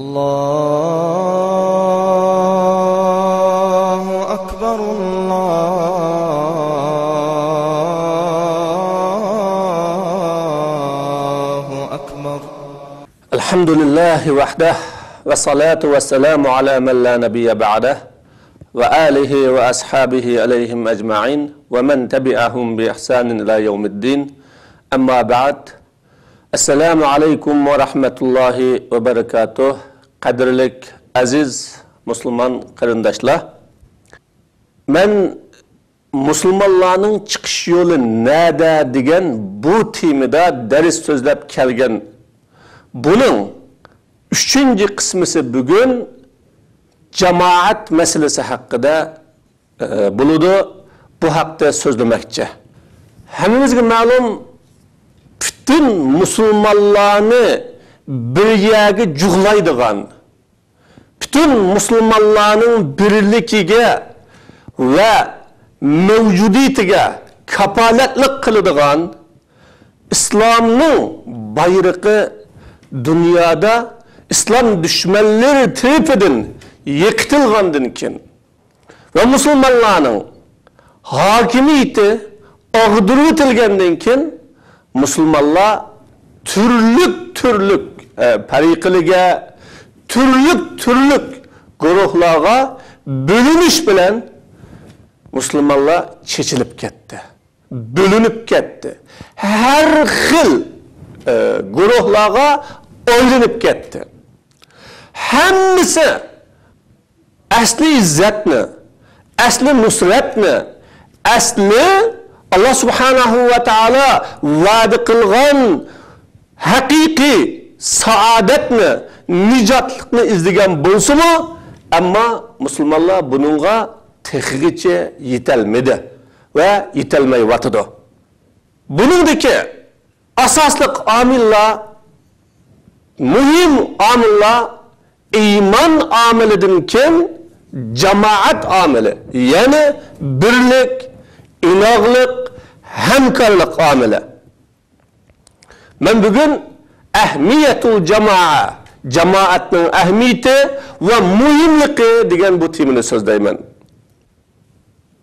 Allahu akbar, Allahu akbar. Elhamdülillahi vahdah ve salatu ve selamu ala men la nebiyye ba'dah ve alihi ve ashabihi aleyhim ecma'in ve men tebi'ahum bi ihsanin ila yevmiddin. Amma ba'd. Assalamu aleykum ve rahmetullahi ve berekatuh. Qadrlik aziz Müslüman qarindoshlar. Men Müslümanlarning chiqish yo'li nada degan bu temada dars so'zlab kelgan. Bunun 3-cü qismisi bugün cemaat meselesi hakkında buludu. Bu hakta sözlemekçe. Hemimizge malum bütün Müslümanlarını bir yerge cuglaydıgan, bütün Müslümanların birlikige ve mevcudiyetine kapaletlik kılıdıgan İslam'ın bayrağı dünyada İslam düşmanları tarafından yıkılgandan keyin ve Müslümanların hakimiyeti ağdırıtılgandan keyin Müslümanlar türlük fariqliga, türlük guruhlarga bölünüş bilen Müslümanlar çeçilip ketdi. Bölünüp ketdi. Her xil guruhlarga oynanıp ketdi. Hemmisi asli izzatni, asli nusratni, asli Allah subhanahu ve taala vaad qilgan haqiqiy saodatni, nijotlikni izlagan bo'lsa-mu, ammo musulmonlar buningga texigacha yetolmadi va yetolmayotdi. Buningdagi asosli omillar, muhim omillar iymon omilidan keyin jamoat omili, ya'ni birlik, inoqlik, hamkorlik omili. Men bugün ahmiyatul jamoa, jamoatning ahamiyati va muhimligi degan bu temani so'zlayman.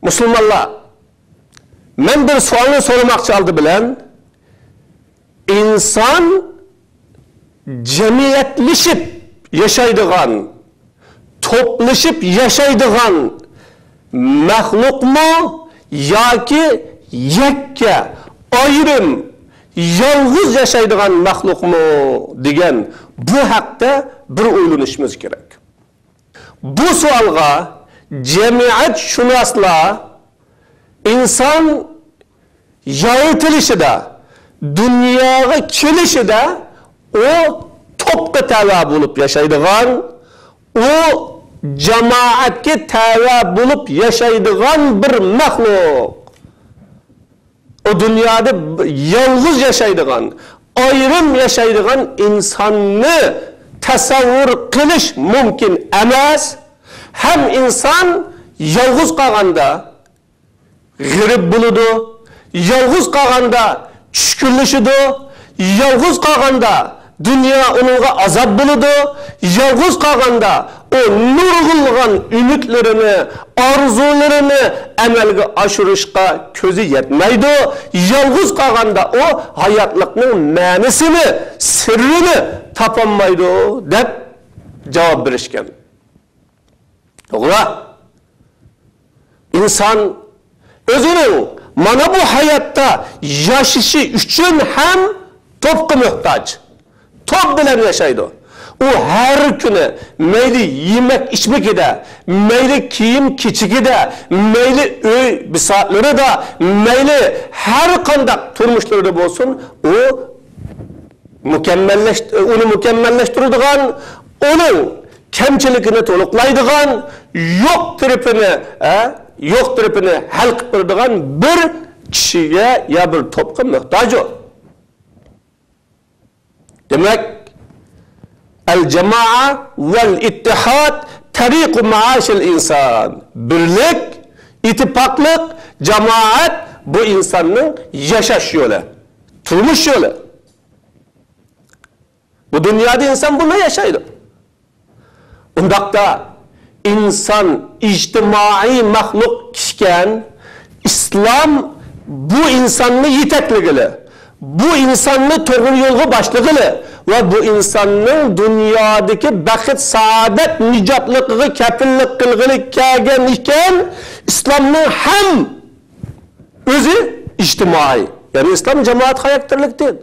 Musulmonlar, men bir savolni so'ramoqchi oldi bilan inson cemiyetlişip yaşaydigan, toplashib yaşaydigan mahluk mu yoki yakka, ayrim, yalğız yaşaydigan mahluk mu degan bu haqda bir o'ylanishimiz kerak. Bu savolga cemiyat şunaslar inson yaratilishida, dunyoga kelishida o topqa tava bo'lib yashaydigan, o jamoatga tava bo'lib yashaydigan bir maxluq. O dünyada yalğız yaşaydigan, ayrım yaşaydigan insanı tasavvur qilish mumkin emas. Hem insan yalğız qalganda g'irib buludu, yalğız qalganda tushkunlashidi, yalğız qalganda dünya onunğa azap buludu, yalğız qalganda o nurg'ulgan ümitlerini, arzularını amalga oshirishga ko'zi yetmaydi. Yalğız qalganda o hayotlikning ma'nosini, sirrini topolmaydi deb javob berishgan. To'g'ri? İnsan o'zining mana bu hayotda yashashi uchun ham topqa muhtoj. Top bilan yaşaydı. O her günü meyli yemek içmekide, meyli kiyim keçikide, meyli öy bisaatları da, meyli her kandak turmuşları da olsun, o onu mükemmelleştirdiğin, onun kemçilikini toluqlaydigan, yok tarafını hal qiladigan bir kişiye ya bir topqa muhtoj. Demek el-cema'a vel-ittihad tariq-u ma'aşil insan. Birlik, ittifaklık, cemaat bu insanın yaşaş yolu, turmuş yolu. Bu dünyada insan bunu yaşaydı. Undaqda inson ijtimoiy maxluq kishgan, islom bu insonni yetakligili, bu insonni to'g'ri yo'lga boshligili va bu insonning dunyodagi baxt, saodat, nijotligiga kafillik qilgili kelgan ekan, islomning ham o'zi ijtimoiy, ya'ni islom jamoat hayottirlik din.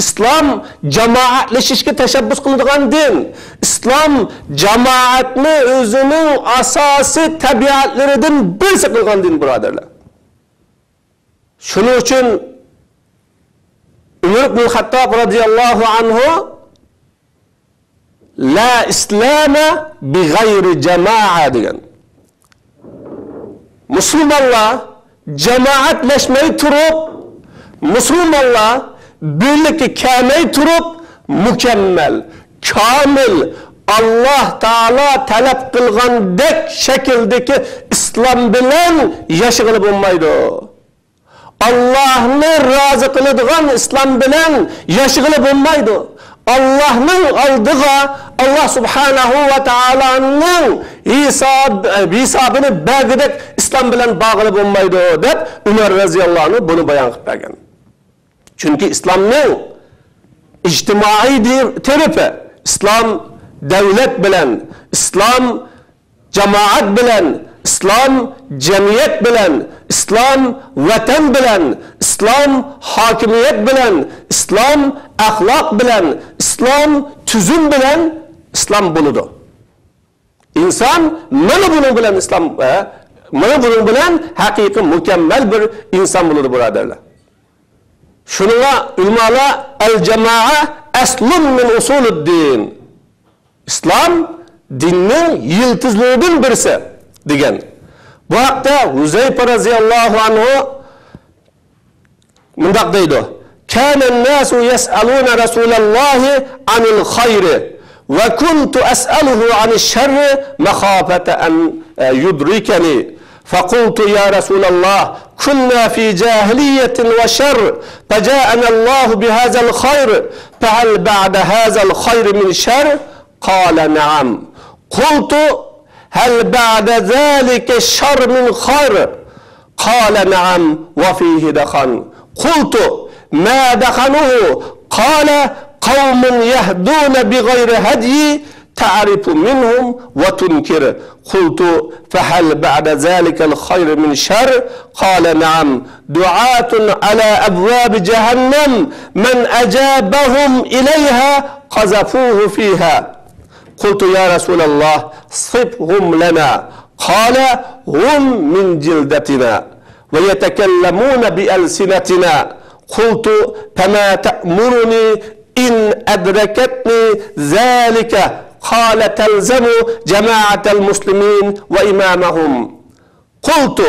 İslam cemaatlashishga tashabbus qiladigan din. İslam cemaatni o'zining asosiy tabiatlaridan birisi qilgan din, birodarlar. Shuning uchun Umar ibn Xattob radhiyallohu anhu la islama bi g'ayri jamaa degan. Musulmonlar jamaatlashmay turib, musulmonlar birlikka kelmay turib, mukammal, kamil, Allah Taala talab qilgandek shakldagi islom bilan yashag'ili bo'lmaydi. Allahni rozi qiladigan islom bilan yashag'ili bo'lmaydi. Allahning oldiga Allah subhanahu va taolaning hisobini bag'idek islom bilan bog'lab bo'lmaydi deb Umar roziyallohu anhu buni bayon qilib bergan. Çünkü İslam'ın ictimai tarafi, İslam devlet bilen, İslam cemaat bilen, İslam cemiyet bilen, İslam vatan bilen, İslam hakimiyet bilen, İslam ahlak bilen, İslam tüzüm bilen, İslam buludu. İnsan mana bunun bilen İslam, mana bunun bilen hakiki mükemmel bir insan buludu buradarlar. Şununla ulamalar el-cema'a eslun min usuluddin. İslam dinning yıldızlarından birisi degan. Bu haqda Huzayfa radhiyallohu anhu mundaq deydi: "Kana an-nasu yas'aluna Rasulallahi anil khayri ve kuntu as'aluhu anil sharri makhafata an yudrikani." فقلت يا رسول الله كنا في جاهلية وشر فجاءنا الله بهذا الخير فهل بعد هذا الخير من شر؟ قال نعم. قلت هل بعد ذلك الشر من خير؟ قال نعم وفيه دخن. قلت ما دخنه؟ قال قوم يهدون بغير هدي تعرف منهم وتنكر. قلت فهل بعد ذلك الخير من شر؟ قال نعم. دعاة على أبواب جهنم من أجابهم إليها قذفوه فيها. قلت يا رسول الله صفهم لنا. قال هم من جلدتنا ويتكلمون بألسنتنا. قلت فما تأمرني إن أدركتني ذلك؟ قال تلزم جماعة المسلمين وإمامهم. قلت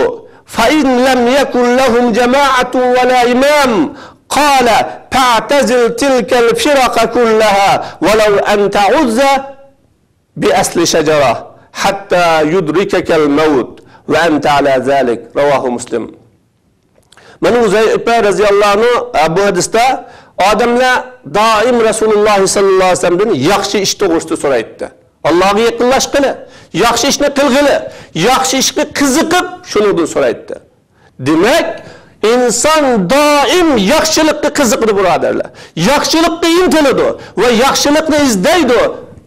فإن لم يكن لهم جماعة ولا إمام؟ قال فاعتزل تلك الفرق كلها ولو أن تعز بأصل شجرة حتى يدركك الموت وأنت على ذلك. رواه مسلم. من Huzayfa radhiyallohu anhu bu hadisda odamlar doim Rasululloh sallallohu alayhi vasallamdan yaxshi ish to'g'risida so'raydi. Allohga yaqinlashgili, yaxshi ishni qilgili, yaxshi ishga qiziqib shunidan so'raydi. Demak, inson doim yaxshilikka qiziqdi, birodarlar. Yaxshilikka intiladi va yaxshilikni izlaydi.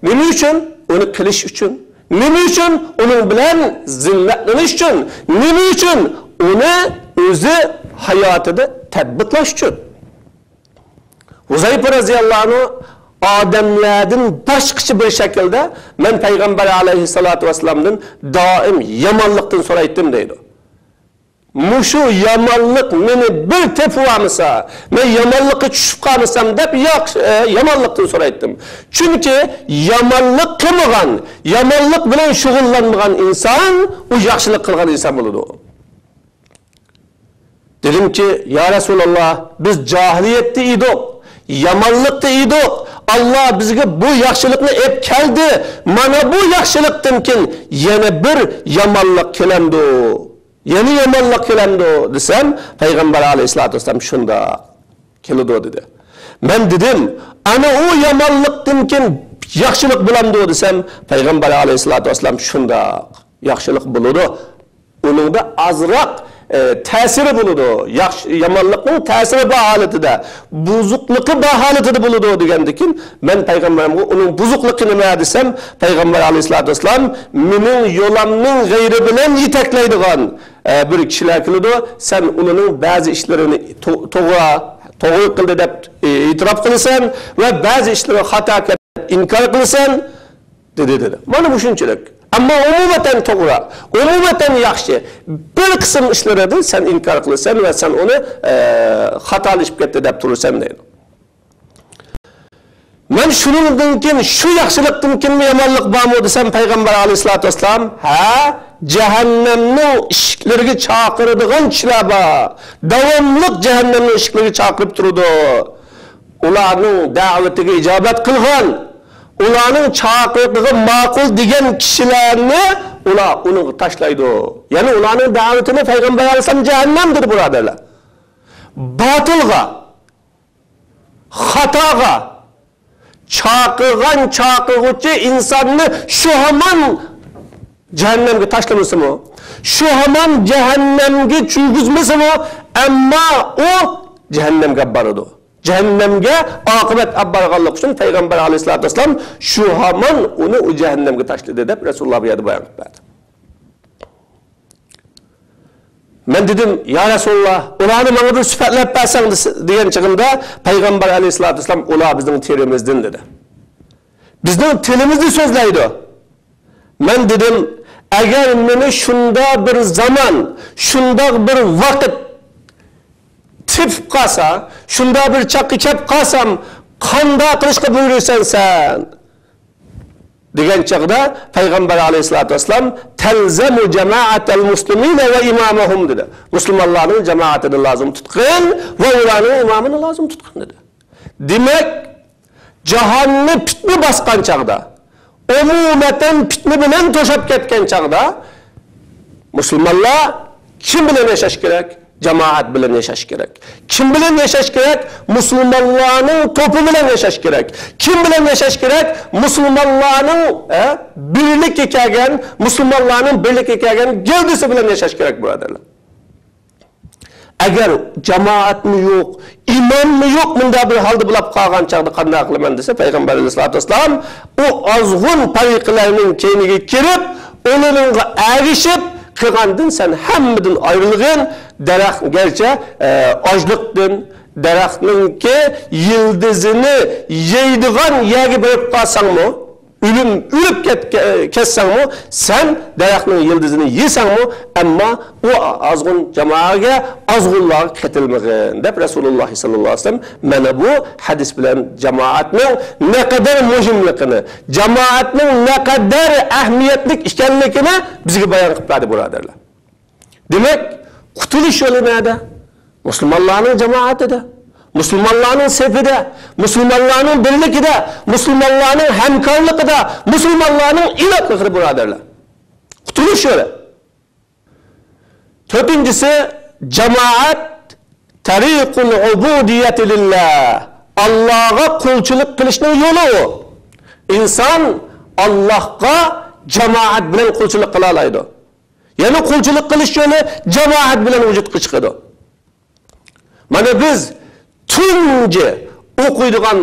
Nima uchun? Uni qilish uchun. Nima uchun? Uning bilan zillatlanish uchun. Nima uchun? Uni o'zi hayotida tatbiqlash uchun. Huzayfa radhiyallohu anhu odamlardan boshqacha bir shaklda men payg'ambar alayhisolatu vasallamdan doim yomonlikdan so'raydim deydi. Mushu yomonlik meni bir tepuvamisa, men yomonlikka tushib qolsam deb yomonlikdan so'raydim. Chunki yomonlik qilmagan, yomonlik bilan shug'ullanmagan inson u yaxshilik qilgan inson bo'ladi. Dedim ki ya Resulallah biz cahiliyette idik, yamanlıkta idik. Allah bizge bu yaxşılıkni hep keldi. Mana bu yaxşılıktan kin yana bir yamanlık kelemdi. Yeni yamanlık kelemdi desem Peygamber aleyhissalatu vesselam şunda keldi dedi. Ben dedim ana o yomonlikdan keyin yaxshilik bo'lamdi desam, payg'ambar alayhisolatu vasallam shundoq yaxshilik bo'ladi. Uningda azroq ta'siri bo'ladi. Yomonlikning ta'siri bu holatida, buzuqligi bu holatida bo'ladi degandikin, men payg'ambarimga uning buzuqligi nima desam, payg'ambar alayhisolatu vasallam mening yo'lamning g'ayri bilan yetaklaydigan bir kishilar keladi. Sen uning ba'zi ishlarini to'g'ri qildi deb e'tirof qilasan va ba'zi ishlarni xato inkor qilasan dedi. Mana bu shunchalik. Ammo umuman to'g'ri, umuman yaxshi bir qism ishlarni sen inkor qilasan va sen uni xatolashib ketdi deb tursan deydi. Men shuningdan keyin shu yaxshilikdan keyin yomonlik bormi desam, payg'ambar alayhisolatu vasallam jahannamning eshiklariga chaqiradigan kishilar bor. Davomli jahannamning eshiklariga chaqirib turadi. Ularning da'vatiga ijobat qilgan, ularning chaqirig'iga ma'qul degan kishilarni ular uni tashlaydi. Ya'ni ularning da'vatini payg'ambar alayhisolam jahannamdir birodarlar. Batilga, xatoga chaqirg'uvchi insonni shu hamon jahannamga tashlamasimi? Shu hamon jahannamga cho'g'izmasimi? Ammo u jahannamga boradi. Jahannamga oqibat abbarganlik uchun payg'ambar alayhisolatu vasallam shu hamon uni u jahannamga tashladi deb Rasululloh bu yerda bayon qildi. Men dedim, ya Rasululloh, ularni menga bir sifatlab bersang degan chig'imda payg'ambar alayhisolatu vasallam ular bizning terimizdan dedi. Bizning tilimizni so'zlaydi. Men dedim, agar meni shunda bir zaman, shunda bir vaqt tip qolsa, shunda bir chaqqa kelib qolsam, qanday qilishga buyursan sen? Degan chaqda payg'ambar alayhisolatu vasallam talzamu jama'atal muslimina va imamahum dedi. Musulmonlarning jamoatini lozim tutqin va ularning imomini lozim tutqin dedi. Demak, jahonni fitna bosgan chaqda, umuman fitna bilan to'shab ketgan chaqda musulmonlar kim bilan yashash kerak? Jamoat bilan yashash kerak. Kim bilan yashash kerak? Musulmonlarning to'pi bilan yashash kerak. Kim bilan yashash kerak? Musulmonlarning birlikka kelgan, musulmonlarning birlikka kelgan gavdasi bilan yashash kerak birodarlar. Agar jamoatmi yo'q, imommi yo'q, bunda bir holda bo'lib qolgan chaqda qanday qilaman desa, payg'ambar alayhisolatu vasallam u ozg'un tariqalarning keyniga kirib, ularga erishib qilgandan sen hammadan ayrilgan daraxt gerçi açlıktan daraxtninki yıldızını yeydigan yerga berib qalsang mı? Ölüp ketsen mi? Sen daraxtning yıldızını yesen mi? Ama o azgın cemaatga azgınlar ketilmegin deb Rasululloh sallallohu alayhi vasallam mana bu hadis bilan cemaatning ne kadar muhimligini, cemaatning ne kadar ahamiyatli ekanligini bizga bayon qilib berdi birodarlar. Demak, qutulish yo'li nada? Musulmonlarning jamoatida, musulmonlarning safida, musulmonlarning birligida, musulmonlarning hamkorligida, musulmonlarning ilotligida birodarlar. Qutulish yo'li. To'rtinchisi, jamoat tariqul ubudiyati lillah. Allohga qulchilik qilishning yo'li u. Inson Allohga jamoat bilan qulchilik qila oladi. Ya'ni qulchilik qilish yo'li jamoat bilan vujudga chiqadi. Mana biz tunji o'qiydigan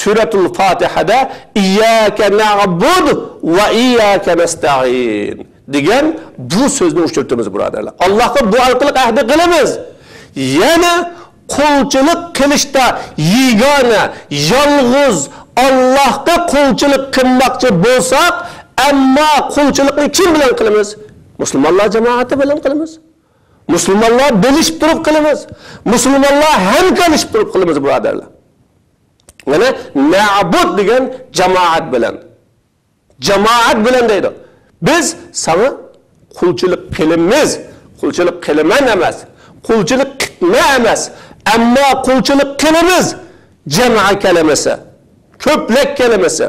suratul Fatihada iyyaka na'budu va iyyaka nasta'in degan bu so'zni ushtirtimiz birodarlar. Allohga bu orqali ahd qilamiz. Yana qulchilik qilishda yegona, yolg'iz Allohga qulchilik qilmoqchi bo'lsak, ammo qulchilikni kim bilan qilamiz? Musulmonlar jamoati bilan qilamiz. Musulmonlar bilishib turib qilamiz. Musulmonlar hamkorlashib turib qilamiz birodarlar. Mana na'bud degan jamoat bilan. Jamoat bilan deydi. Biz sana qulchilik qilamiz, qulchilik qilaman emas, qulchilik qitma emas, ammo qulchilik qilamiz jamoat kalimasi, ko'plak kalimasi.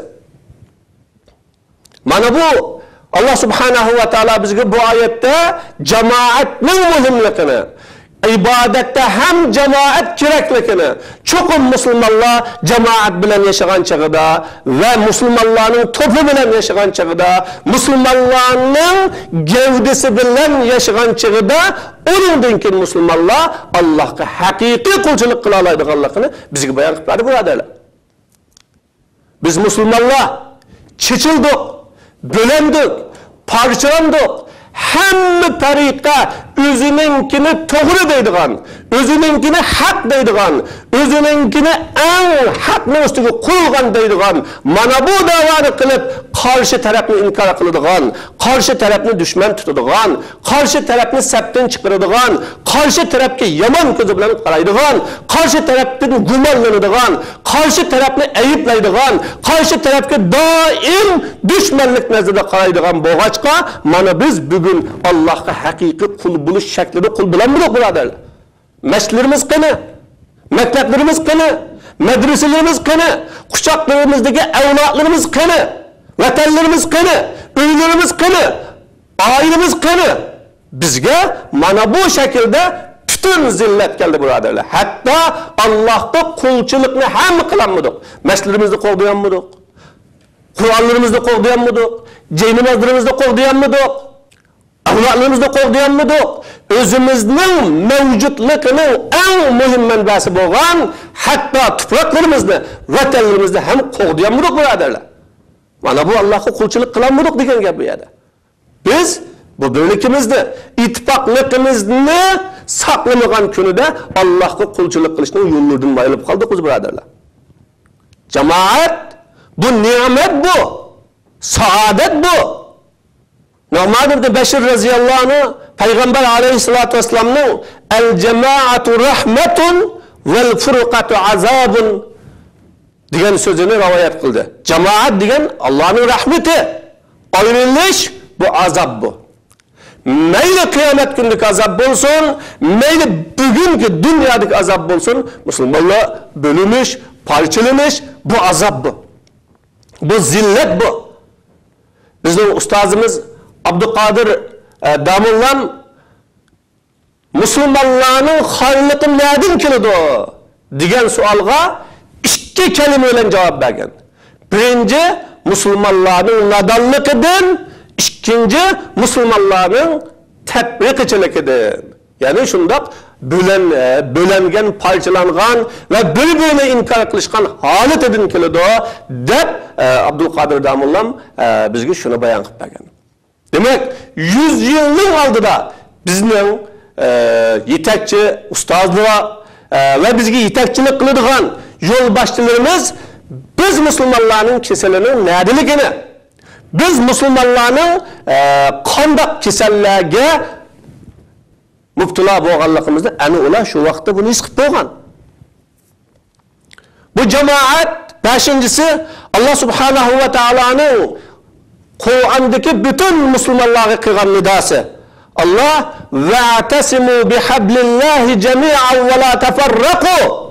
Mana bu Allah subhanahu wa ta'ala bizga bu oyatda jamoatning muhimligini, ibadette hem cemaat kerakligini çoğun Müslümanlar cemaat bilen yaşagan çağıda ve Müslümanların topu bilen yaşagan çağıda Müslümanların gevdesi bilen yaşagan çağıda onundan keyin Müslümanlar Allah'a hakiki kulçuluk kılalaydıganlıkını bizge bayan kıpları buradarlar. Biz Müslümanlar çeçildik, bölendik, parçalandık. Hem tariqa özününkini toğru deydigan, özününkini hak deydigan, özününkini en haklı üstüge koygan deydigan, mana bu davani kılıp karşı tarafını inkar kılıdigan, karşı tarafını düşman tutudigan, karşı tarafını septen çıkarıdigan, karşı tarafki yaman közü bilen qaraydigan, karşı taraftan gumanlanıdigan, karşı tarafını ayıplaydigan, karşı tarafki daim düşmanlık nazarda qaraydigan boğaçqa, mana biz bugün Allah'a hakiki kul buluş şeklinde kul bulamıyoruz buradarlar. Mescidlerimiz kını, mekteplerimiz kını, medreselerimiz kını, kuşaklarımızdaki evlatlarımız kını, vatanlarımız kını, öylerimiz kını, ailemiz kını. Bizge mana bu şekilde bütün zillet geldi buradarlar. Hatta Allah'ta kulçılıkını hem kılanmadık. Mescidlerimizde kovduyanmadık. Kur'anlarımızda kovduyanmadık. Ceynimazlarımızda kovduyanmadık. Avlatlarımızda kovduyanmadık. Özümüzün mevcutluğunun en mühim menbası boğan hatta topraklarımızda, vatanlarımızda hem kovduyanmadık buradarlar. Mana bu Allah'a kulçuluk kılanmadık degen gap bu yerda. Biz bu birlikimizde, ittifaqlığımızı saklamagan günüde Allah'a kulçuluk kılışının yollarından bayılıp kaldık biz buradarlar. Cemaat bu nimet bu. Saadet bu. Normaldir Beşir radıyallahu anh Peygamber aleyhissalatu vesselam'ın el cemaatu rahmetun vel furqatu azabun diyen sözünü rivayet kıldı. Cemaat diyen Allah'ın rahmeti. Ayrılış bu azap bu. Meyli kıyamet günlük azap olsun, meyli bugünkü dünyadaki azap olsun, Müslümanlar bölünmüş, parçalamış, bu azap bu. Bu zillet bu. Bizim ustazımız Abdülkadir Damullan Müslümanların hayırlıkı nereden keledi o? Diyen sualga iki kelimeyle cevap vergen. Birinci Müslümanların nadallıkıdır, ikinci Müslümanların tebrik yani şundak bölengen, parçalangan ve birbirine inkar kılışkan halet edin keledi o dep Abdülkadir Damullan bizge şunu bayan kıp bergen. Demek 100 yıllık aldıda bizning yetakchi ustozlar ve bizge yetakchilik qiladigan yol başçılarımız biz Müslümanların keselinin nadiligini, biz Müslümanların qandaq kesellerge müptila bo'lganligimizni ana ular shu vaqtda buni his qilib bo'lgan. Bu cemaat beşincisi Allah Subhanahu ve Taala'nın Kur'an'daki bütün Müslümanlara kılgan nidası. Allah ve'tasimu bihablillahi cemi'an ve la teferraku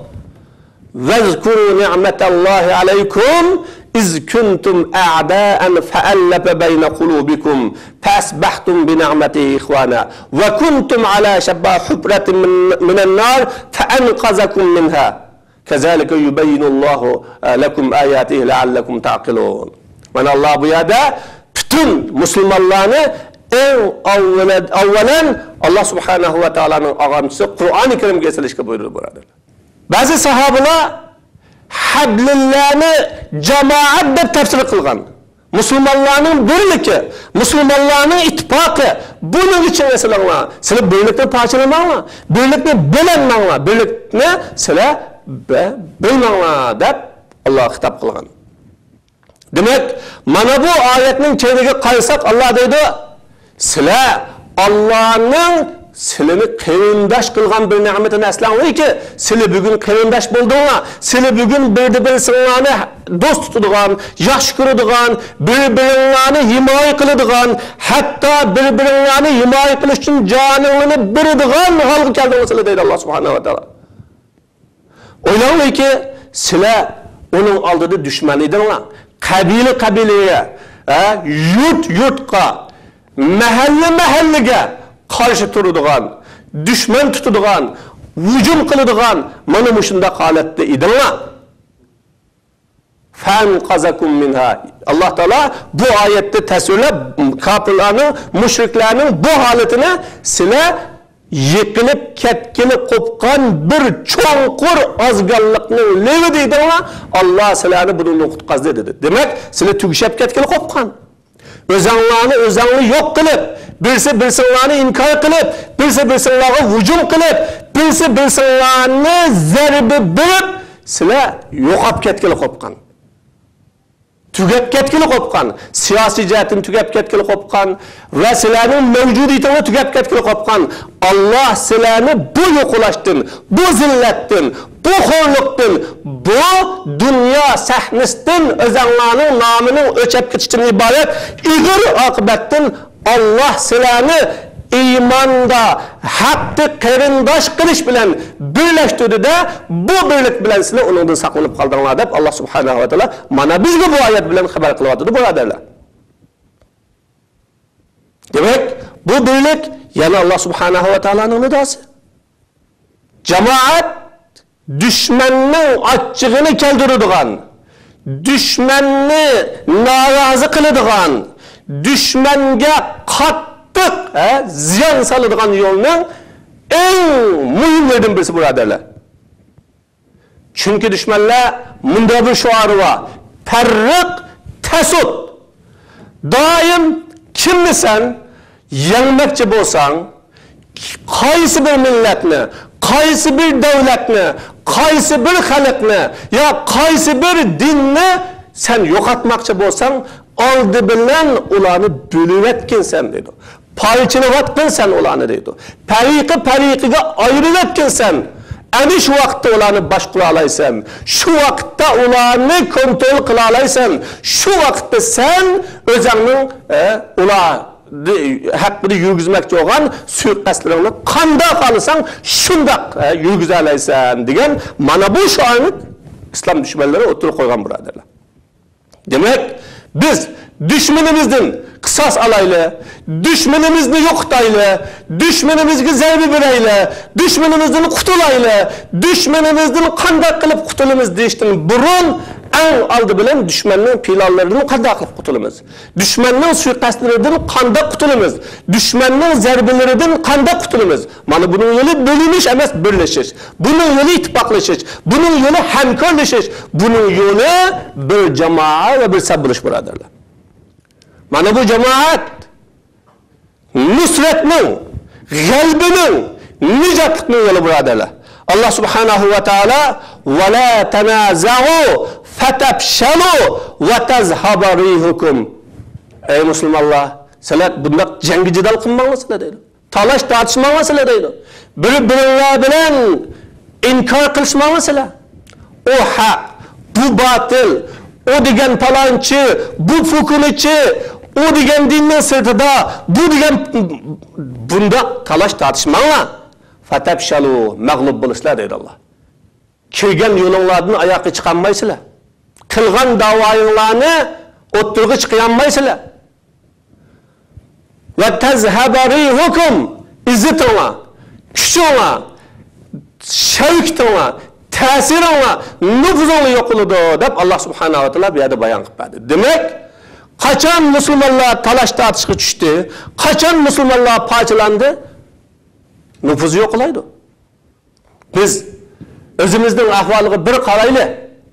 vezkuru ni'metallahi aleykum iz kuntum a'da'an fe'allafe beyne kulubikum fasbahtum bi ni'metihi ihwana ve kuntum ala şabba hufratin minen nar fe'enqazakum minha kezalike yubeyyinullahu lekum ayatihi leallekum ta'qilun. Mana Allah bu yerde bütün Müslümanlarını en avvelen Allah Subhanahu ve Taala'nın ağamçısı Kur'an-ı Kerim getirişke buyurdu burada. Bazı sahabeler hablillahni cemaat deb tafsir kılgan. Müslümanların birliki, Müslümanların ittifakı bunun için mesela sizler birlikte parçalamağla, birlikte bilenmağla, birlikte sizler bilmağla deb Allah hitap kılgan. Demek mana bu ayetning çeyreği qaysak Allah deydi sizler Allah'ın sizleri kıyındaş kılgan bir nimetini eslanmayı ki sizler bugün kıyındaş bulduğuna, sizler bugün bir-birinlarını dost tutuduğun, yaş kırıdığın, bir-birinlarını himaye kılıdığın, hatta bir-birinlarını himaye kılış için canını biridiğin halkı geldiğini sizler deydi Allah Subhanahu ve Teala. Oylanmayı ki sizler onun aldığı düşmanıydın lan. Kabile yurt yurtqa, mahalle mahallege karşı turduğun, düşman tutadigan, hujum qiladigan mana mushunda holatda edinglar. Fan qazakum minha. Alloh taolo bu oyatda tasvirlab kofirlarning, mushriklarning bu holatini sizlar yiqilib ketgili qo'pqan bir cho'nqur ozganlikning levi deydinglar. Alloh sizlarni bundan qutqazdi dedi. Demak, sizlar tugishab ketgili qo'pqan. O'zinglarni yo'q qilib, birsi-birsilarni inkor qilib, birsi-birsilarga hujum qilib, birsi-birsilarni zarba berib, sizlar yo'qab ketgili qo'pqan. Tugab ketgili qo'pqan, siyosiy jihatdan tugab ketgili qo'pqan va sizlarning mavjudiyatini tugab ketgili qo'pqan. Alloh sizlarni bu yo'qolashdan, bu zillatdan, bu xo'rliqdan, bu dunyo sahnasidan o'zinglarning nomining o'chab ketishidan iborat ig'ir oqibatdan Alloh sizlarni iymonda haqqi qarindosh qilish bilan birlashtirdi-da, bu birlik bilan sizlar undan saqlanib qoldinglar deb Alloh subhanahu va taolo mana bizga bu oyat bilan xabar qilyapti, birodarlar. Demak, bu birlik yana Alloh subhanahu va taoloning nidosi. Jamoat dushmanning achchig'ini keltiradigan, dushmanni norozi qiladigan, dushmanga ziyon soladigan yo'lning eng muhimlaridan birisi birodarlar. Chunki dushmanlar bunda bir shuari bor. Farriq tasud. Doim kimni sen yengmoqchi bo'lsang, qaysi bir millatni, qaysi bir davlatni, qaysi bir xalqni yo qaysi bir dinni sen yo'qotmoqchi bo'lsang, oldi bilan ularni bo'lib etkinsan dedi. Parçalayotgansan ularni deydi. Pariqiga ayirib etgansan. Ana shu vaqtda ularni boshqara olaysan. Shu vaqtda ularni kontrol qila olaysan. Shu vaqtda sen o'zingning ular haqida yurgizmoqchi bo'lgan suiqasdlarini qanday qilsang shundoq yurgiza olaysan degan mana bu shoirlik islom dushmanlari o'tirib qo'ygan birodarlar. Demak, biz düşmanımızdan qisas alaylı, düşmanımızı yo'qotayli, düşmanımizga zarba berayli, düşmanımızdan qutulayli, düşmanımızdan qanday qilib qutulamiz deyishdan burun eng oldi bilan düşmanning planlaridan qanday qilib qutulamiz? Düşmanning suiqastlaridan qanday qutulamiz? Düşmanning zarbalaridan qanday qutulamiz? Mana buning yo'li bo'linish emas, birlashish. Buning yo'li ittifoqlashish, buning yo'li hamkorlashish, buning yo'li bir jamoa va bir saf bo'lish birodarlar. Mana bu jamoat nusratning, g'albining, nijotning yo'li birodarlar. Allah subhanahu va taolo va la tanaza'u fatabshalu va tazhaba rihukum. Ey musulmonlar, sizlar bunday jangi jidal qilmanglar deydi. Talash tortishmanglar deydi. Bir-biringlar bilan inkor qilishmanglar. O haq, bu batil, o degan palonchi, bu fukunchi, o degan dinning sirtida, bu degan bunda talash tortishmanglar. Fatabshalu, mag'lub bo'lishlar deydi Alloh. Kirgan yo'linglardan oyoqqa chiqolmaysizlar. Qilgan da'voyinglarni o'ttirg'i chiqolmaysizlar. Va tazhabarihukum, izzatinglar, kuchinglar, shavqinglar, ta'siringlar, nufuzinglar yo'qoladi deb Alloh subhanahu va taolo bu yerda bayon qilib berdi. Demak, qachon musulmonlar talash tortishga tushdi, qachon musulmonlar parchalandi, nüfuz yo'qlaydi. Biz o'zimizning ahvoliga bir qarayli.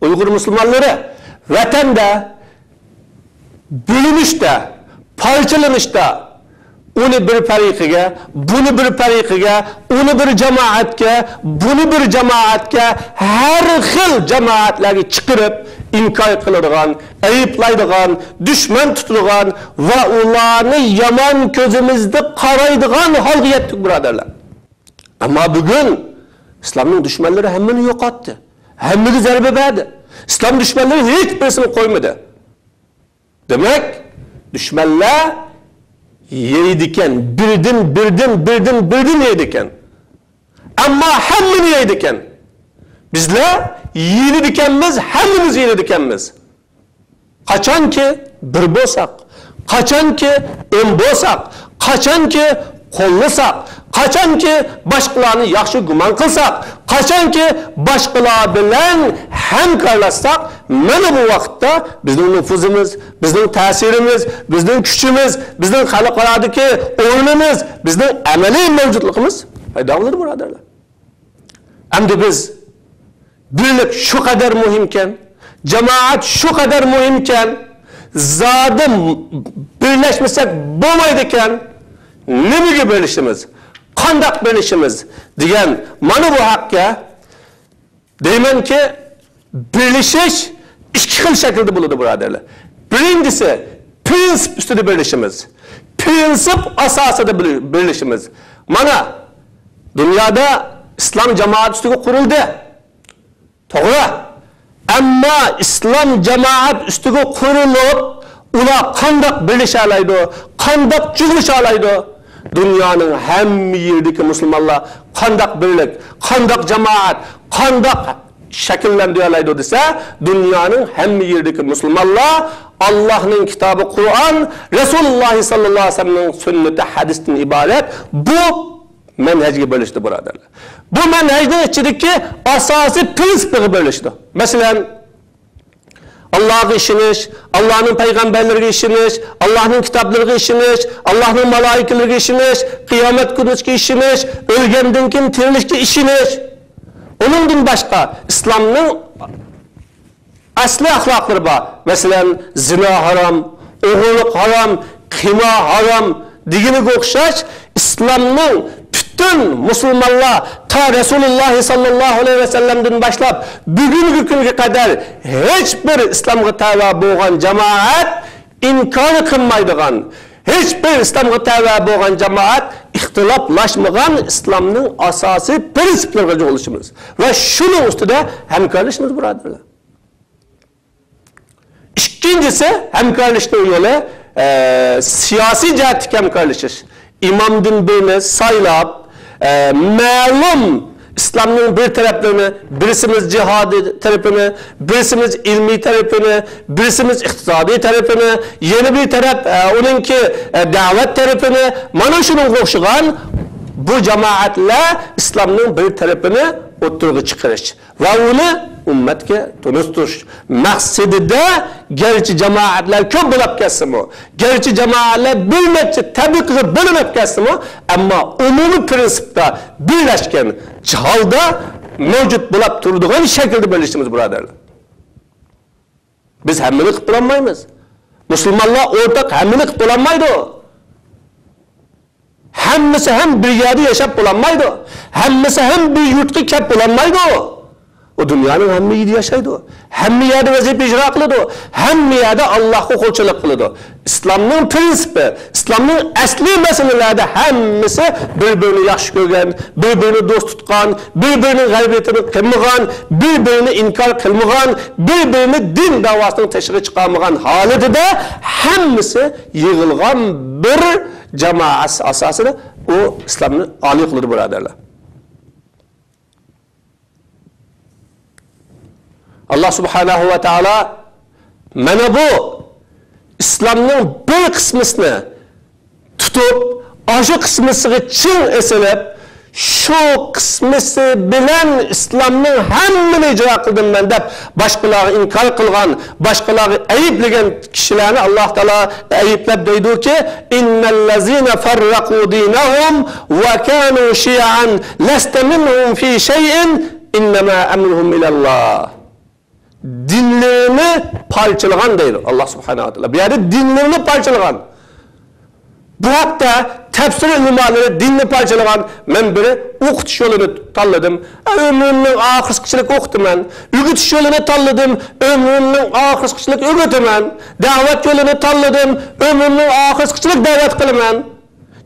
Uyg'ur musulmonlari vatanda bo'linishda, parchalanishda uni bir fariqiga, buni bir fariqiga, uni bir jamoatga, buni bir jamoatga, har xil jamoatlarga chiqirib inkor qiladigan, ayiblaydigan, dushman tutadigan va ularni yomon ko'zimizda qaraydigan holga yetdik birodarlar. Ama bugün İslam'ın düşmanları hemmini yo'qotdi. Hemmini zarba berdi. İslam düşmanları hiç birisini koymadı. Demek düşmanlar yeydiken, birden yeydiken. Ama hemmini yeydiken. Bizler yeydikenmiz, hemmimiz yeydikenmiz. Kaçan ki bir bo'lsak, kaçan ki ön bo'lsak, kaçan ki qo'llasak, qachonki boshqalarni yaxshi gumon qilsak, qachonki boshqalar bilan hamkorlashsak, mana bu vaqtda bizning nufuzimiz, bizning ta'sirimiz, bizning kuchimiz, bizning xalqarodagi o'rnimiz, bizning amaliy mavjudligimiz paydo bo'ladi, birodarlar. Endi biz birlik shu qadar muhimkan, jamoat shu qadar muhimkan, zodim birlashmasak bo'lmaydi ekan, nimaga bo'lishimiz, qanday bo'lishimiz degan mana bu haqqa deymanki, birlashish ikki xil shaklda bo'ladi, birodarlar. Birinchisi prinsip ustida birlashimiz, prinsip asosida birlashimiz. Mana dunyoda islom jamoat ustiga qurildi. To'g'ri. Ammo islom jamoat ustiga qurilib, ular qanday birlasha oladi, qanday jug'lisha oladi? Dunyoning hamma yerdagi musulmonlar qanday birlik, qanday jamoat, qanday shakllantira oladi desa, dunyoning hamma yerdagi musulmonlar Allohning kitobi Qur'on, Rasululloh sallallohu alayhi vasallamning sunnati, hadisdan iborat bu manhajga bo'lishdi, birodarlar. Bu manhajning ichidagi asosiy prinsiplarga bo'lishdi. Masalan, Allah'a ishonish, Allah'ning payg'ambarlariga ishonish, Allah'ning kitoblariga ishonish, Allah'ning malaikalarga ishonish, qiyomat kuniga ishonish, o'lgandan keyin tirilishga ishonish. Uningdan boshqa islomning asli axloqlari bor. Masalan, zina harom, o'g'irlik harom, qiyma harom deganiga o'xshash islomning bütün musulmonlar ta Rasululloh sallallohu alayhi vasallamdan boshlab bugungi kunga qadar hech bir islomga tabi bo'lgan jamoat inkor qilmaydigan, hech bir islomga tabi bo'lgan jamoat ixtiloflashmagan islomning asosiy prinsiplariga jo'g'ilishimiz va shuning ustida hamkorlashimiz, birodarlar. Ikkinchisi hamkorlashning yo'li siyosiy jihatdan hamkorlashish. İmamdan birini saylab, ma'lum İslam'ın bir taraflarını, birisimiz cihadi tarafını, birisimiz ilmi tarafını, birisimiz iktisadi tarafını, yeni bir taraf onunki davet tarafını, mana şunun qo'shgan bu cemaatler İslam'ın bir tarafını o'ttirg'i chiqarish va uni ummatga tunishtirish maqsadida garchi jamoatlar ko'p bo'lib ketsa-mu, garchi jamoatlar bir necha tabiqaga bo'linib ketsa-mu, ammo umumiy prinsipda birlashgan holda mavjud bo'lib turadigan shaklda bo'lishimiz, birodarlar. Biz hammani qilib bo'lmaymiz. Musulmonlar o'rtaq hammani qilib bo'lmaydi. Hammasi ham bir yerda yashab bo'lmaydi. Hammasi ham bir yurtga kelib bo'lmaydi. O dunyoning hamma yerida yashaydi. Hamma yerda vazifa ijro qiladi. Hamma yerda Allohga qo'lchilik qiladi. Islomning prinsipi, islomning asli masalalarida hammasi bir-birini yaxshi ko'rgan, bir-birini do'st tutgan, bir-birining g'aybetini qilmagan, bir-birini inkor qilmagan, bir-birini din davosidan tashqariga chiqarmagan holatida hammasi yig'ilgan bir jamoat asosida o islomni oliy qiladi, birodarlar. Allah subhanahu wa ta'ala mana bu islomning bir qismini tutib, o'sha qismiga chin esilib, shu qismisi bilan islomning hammani ijro qildim deb boshqalarga inkor qilgan, boshqalarga ayblagan kishilarni Alloh taolo ayblab deydi-ki, innallazina farraqu dinahum wa kanu shi'an lasta minhum fi shay'in innama amruhum ilallah. Dinlerini parçalagan deydi Allah subhanahu wa ta'ala. Bir yerde dinlerini parçalagan. Bu hafta tefsir ulamaları dinini parçalagan. Ben biri o'qitish yo'lini tanladım. Ömrümün ahirqichilik o'qitaman. O'g'itish yo'lini tanladım. Ömrümün ahirqichilik o'g'itaman. Da'vat yo'lini tanladım. Ömrümün ahirqichilik da'vat qilaman.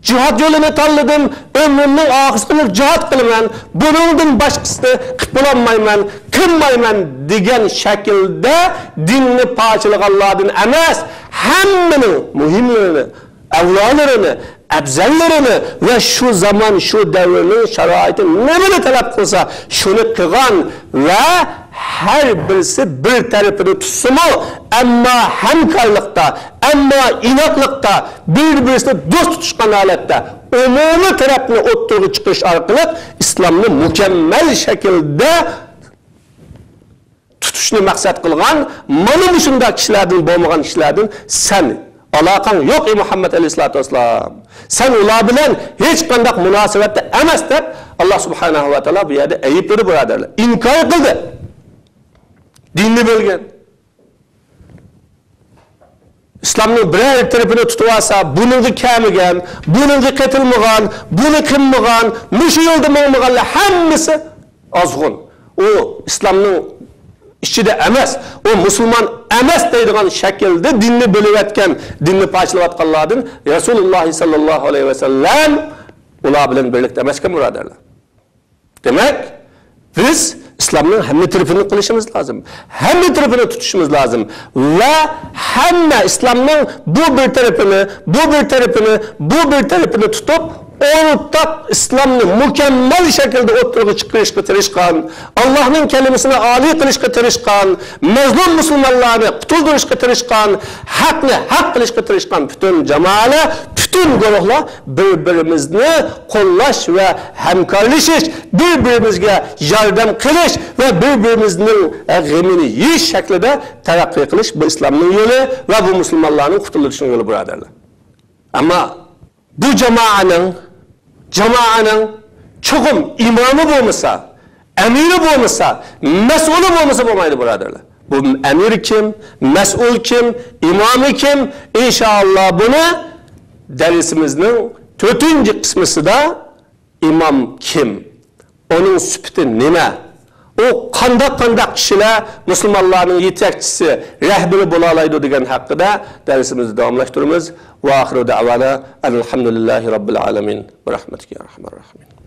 Cihad yo'lini tanladım, ömrümün ahirqichilik cihad qilaman. Buningdan boshqasini qilib bo'lmayman, qilmayman degan shaklda dinni parchalaganlardan emas, hammaning muhimlarini, avlolarini, afzallarini va shu zamon, shu davrning sharoiti nimani talab qilsa, shuni qilgan va her birisi bir tarafını tutsunmu, ama hamkarlıkta, ama inatlıkta, birbirine dost tutuşkan halette, umumi tarafını oturgu çıkış arkalık, İslam'ı mükemmel şekilde tutuşunu maksat kılgan, mana şunda kişilerden, boğmagan kişilerden sen alakan yok Muhammed Aleyhisselatü Vesselam. Sen ular bilen hiç kandak münasebette emas deb Allah Subhanahu ve Teala bu yerde eyipleri buradarlar. İnkar kıldı. Dinni bilgen. İslam'ın birer tarafını tutuvarsa, bununki kemigen, bununki ketilmegan, bunu kımmegan, müşü yolda mağmaganlar hemmisi azgın. O İslam'ın içinde emas, o Müslüman emas deydiğin şekilde dinni bölüvetken, dinni parçalavatkanlardan Resulullah sallallahu aleyhi ve sellem ular bilen birlikte emasga muradarlar. Demek biz İslam'ın hem tarafını kılışımız lazım. Hem tarafını tutuşumuz lazım. Ve hem İslam'ın bu bir tarafını tutup ortak İslam'ın mükemmel şekilde oturup çıkışka tırışkan, Allah'ın kelimesini âli kılışka tırışkan, mezlum Müslümanlarını tutulduruşka tırışkan, hak kılışka tırışkan bütün cemaale, bütün guruhlar birbirimizni kollaş ve hemkarlaşış, birbirimizge yardım kılış ve birbirimizin gemini yiyiş şeklinde terakki kılış bu İslam'ın yolu ve bu Müslümanların kurtuluşunun yolu buradarlar. Ama bu cemaanın çoğum imamı olmasa, emiri olmasa, mesulü olmasa olmaydı buradarlar. Bu emir kim, mesul kim, imamı kim? İnşallah bunu dersimizin 4. kısmısı da imam kim? Onun süpti nime? O kandak kişiler Müslümanların yetekçisi, rehberi bulalaydı degen hakkında dersimizi devamlaştırırız. Ve ahiru da'vana elhamdülillahi rabbil alemin. Ve rahmetike ya rahman rahmin.